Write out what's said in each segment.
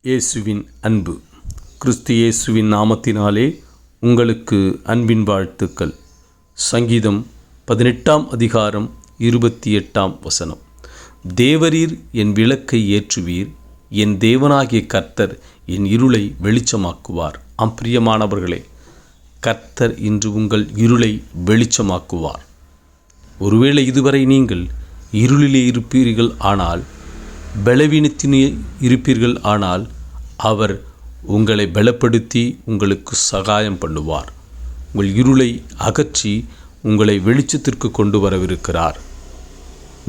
இயேசுவின் அன்பு. கிறிஸ்து இயேசுவின் நாமத்தினாலே உங்களுக்கு அன்பின் வாழ்த்துக்கள். சங்கீதம் 18:28 தேவரீர் என் விளக்கை ஏற்றுவீர், என் தேவனாகிய கர்த்தர் என் இருளை வெளிச்சமாக்குவார். பிரியமானவர்களே, கர்த்தர் இன்று உங்கள் இருளை வெளிச்சமாக்குவார். ஒருவேளை இதுவரை நீங்கள் இருளிலே இருப்பீர்கள் ஆனால், பலவீனத்தினே இருப்பீர்கள் ஆனால், அவர் உங்களை பலப்படுத்தி உங்களுக்கு சகாயம் பண்ணுவார். உங்கள் இருளை அகற்றி உங்களை வெளிச்சத்திற்கு கொண்டு வரவிருக்கிறார்.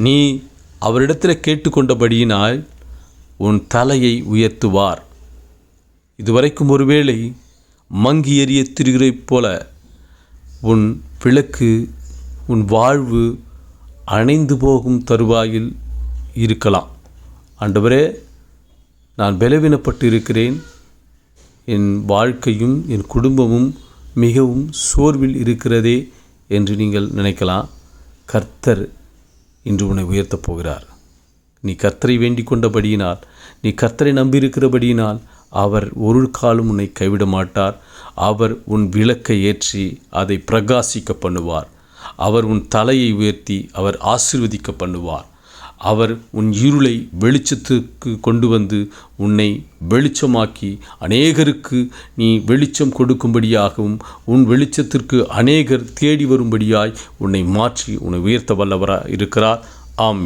நீ அவரிடத்தில் கேட்டுக்கொண்டபடியினால் உன் தலையை உயர்த்துவார். இதுவரைக்கும் ஒருவேளை மங்கி எறிய திரிகளைப் போல உன் விளக்கு, உன் வாழ்வு அணைந்து போகும் தருவாயில் இருக்கலாம். ஆண்டவரே, நான் பலவீனப்பட்டு இருக்கிறேன், என் வாழ்க்கையும் என் குடும்பமும் மிகவும் சோர்வில் இருக்கிறதே என்று நீங்கள் நினைக்கலாம். கர்த்தர் இன்று உன்னை உயர்த்தப் போகிறார். நீ கர்த்தரை வேண்டிக் கொண்டபடியினால், நீ கர்த்தரை நம்பியிருக்கிறபடியினால் அவர் ஒரு காலம் உன்னை கைவிட மாட்டார். அவர் உன் விளக்கை ஏற்றி அதை பிரகாசிக்க பண்ணுவார். அவர் உன் தலையை உயர்த்தி அவர் ஆசீர்வதிக்க பண்ணுவார். அவர் உன் இருளை வெளிச்சத்துக்கு கொண்டு வந்து உன்னை வெளிச்சமாக்கி அநேகருக்கு நீ வெளிச்சம் கொடுக்கும்படியாகவும் உன் வெளிச்சத்திற்கு அநேகர் தேடி வரும்படியாய் உன்னை மாற்றி உன்னை உயர்த்த வல்லவராக இருக்கிறார். ஆமென்.